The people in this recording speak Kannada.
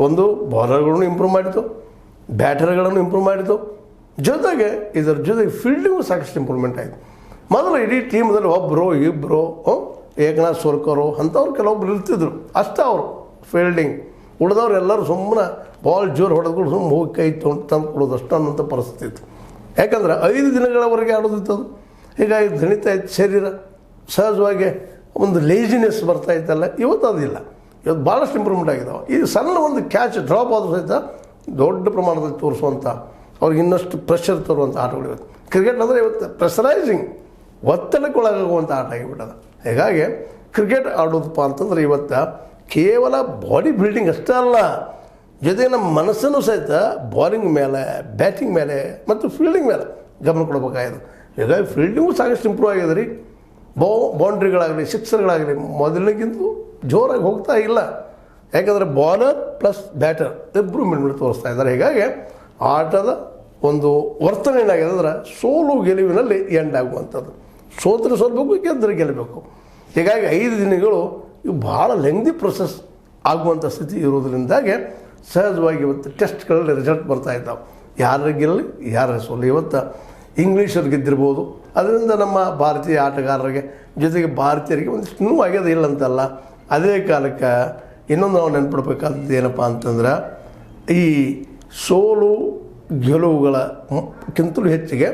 ಒಂದು ಬೌಲರ್ಗಳನ್ನು ಇಂಪ್ರೂವ್ ಮಾಡಿತು, ಬ್ಯಾಟರ್ಗಳನ್ನು ಇಂಪ್ರೂವ್ ಮಾಡಿತು, ಜೊತೆಗೆ ಇದರ ಜೊತೆಗೆ ಫೀಲ್ಡಿಂಗು ಸಾಕಷ್ಟು ಇಂಪ್ರೂವ್ಮೆಂಟ್ ಆಯಿತು. ಮೊದಲು ಇಡೀ ಟೀಮ್ದಲ್ಲಿ ಒಬ್ಬರು ಇಬ್ಬರು ಏಕನಾಥ್ ಸೋಲ್ಕರು ಅಂಥವ್ರು ಕೆಲವೊಬ್ರು ಇರ್ತಿದ್ರು ಅಷ್ಟೇ. ಅವರು ಫೀಲ್ಡಿಂಗ್ ಉಳಿದವ್ರು ಎಲ್ಲರೂ ಸುಮ್ಮನೆ ಬಾಲ್ ಜೋರು ಹೊಡೆದ್ಕೊಂಡು ಸುಮ್ಮನೆ ಹೋಗಿ ಕೈ ತಂದು ಕೊಡೋದು ಅಷ್ಟು ಅನ್ನೋಂಥ ಪರಿಸ್ಥಿತಿ ಇತ್ತು. ಯಾಕಂದ್ರೆ 5 ದಿನಗಳವರೆಗೆ ಆಡೋದಿತ್ತು ಅದು. ಹೀಗಾಗಿ ದಣಿತಾ ಇತ್ತು ಶರೀರ, ಸಹಜವಾಗಿ ಒಂದು ಲೇಜಿನೆಸ್ ಬರ್ತಾಯಿತ್ತಲ್ಲ. ಇವತ್ತು ಅದಿಲ್ಲ. ಇವತ್ತು ಭಾಳಷ್ಟು ಇಂಪ್ರೂವ್ಮೆಂಟ್ ಆಗಿದ್ದಾವೆ. ಈ ಸಣ್ಣ ಒಂದು ಕ್ಯಾಚ್ ಡ್ರಾಪ್ ಆದರೂ ಸಹಿತ ದೊಡ್ಡ ಪ್ರಮಾಣದಲ್ಲಿ ತೋರಿಸುವಂಥ, ಅವ್ರಿಗೆ ಇನ್ನಷ್ಟು ಪ್ರೆಷರ್ ತರುವಂಥ ಆಟಗಳು ಇವತ್ತು. ಕ್ರಿಕೆಟ್ ಅಂದರೆ ಇವತ್ತು ಪ್ರೆಷರೈಸಿಂಗ್, ಒತ್ತಡಕ್ಕೊಳಗಾಗುವಂಥ ಆಟ ಆಗಿಬಿಟ್ಟದ. ಹೀಗಾಗಿ ಕ್ರಿಕೆಟ್ ಆಡೋದಪ್ಪ ಅಂತಂದ್ರೆ ಇವತ್ತು ಕೇವಲ ಬಾಡಿ ಬಿಲ್ಡಿಂಗ್ ಅಷ್ಟೇ ಅಲ್ಲ, ಜೊತೆಗೆ ನಮ್ಮ ಮನಸ್ಸನ್ನು ಸಹಿತ ಬಾಲಿಂಗ್ ಮೇಲೆ, ಬ್ಯಾಟಿಂಗ್ ಮೇಲೆ ಮತ್ತು ಫೀಲ್ಡಿಂಗ್ ಮೇಲೆ ಗಮನ ಕೊಡಬೇಕಾಗಿದೆ. ಹೀಗಾಗಿ ಫೀಲ್ಡಿಂಗು ಸಾಕಷ್ಟು ಇಂಪ್ರೂವ್ ಆಗಿದೆ ರೀ. ಬೌಂಡ್ರಿಗಳಾಗಲಿ, ಸಿಕ್ಸರ್ಗಳಾಗಲಿ ಮೊದಲಿಗಿಂತ ಜೋರಾಗಿ ಹೋಗ್ತಾ ಇಲ್ಲ. ಯಾಕಂದರೆ ಬಾಲರ್ ಪ್ಲಸ್ ಬ್ಯಾಟರ್ ಇಬ್ಬರು ಮಿಡ್ಮಿಡ್ ತೋರಿಸ್ತಾ ಇದ್ದಾರೆ. ಹೀಗಾಗಿ ಆಟದ ಒಂದು ವರ್ತನೆ ಏನಾಗಿದೆ ಅಂದರೆ ಸೋಲು ಗೆಲುವಿನಲ್ಲಿ ಎಂಡ್ ಆಗುವಂಥದ್ದು. ಸೋತರೆ ಸೋಲ್ಬೇಕು, ಗೆದ್ದರೆ ಗೆಲ್ಲಬೇಕು. ಹೀಗಾಗಿ 5 ದಿನಗಳು ಇವು ಭಾಳ ಲೆಂಗ್ದಿ ಪ್ರೊಸೆಸ್ ಆಗುವಂಥ ಸ್ಥಿತಿ ಇರೋದ್ರಿಂದಾಗೆ ಸಹಜವಾಗಿ ಇವತ್ತು ಟೆಸ್ಟ್ಗಳಲ್ಲಿ ರಿಸಲ್ಟ್ ಬರ್ತಾ ಇದ್ದಾವೆ. ಯಾರ ಗೆಲ್ಲಿ ಯಾರ ಸೋಲು. ಇವತ್ತು ಇಂಗ್ಲೀಷರು ಗೆದ್ದಿರ್ಬೋದು, ಅದರಿಂದ ನಮ್ಮ ಭಾರತೀಯ ಆಟಗಾರರಿಗೆ ಜೊತೆಗೆ ಭಾರತೀಯರಿಗೆ ಒಂದಿಷ್ಟು ನೋವು ಆಗ್ಯದ ಇಲ್ಲ ಅಂತಲ್ಲ. ಅದೇ ಕಾಲಕ್ಕೆ ಇನ್ನೊಂದು ನಾವು ನೆನ್ಪಿಡ್ಬೇಕಾದದ್ದು ಏನಪ್ಪ ಅಂತಂದ್ರೆ, ಈ ಸೋಲು ಗೆಲುವುಗಳಕ್ಕಿಂತಲೂ ಹೆಚ್ಚಿಗೆ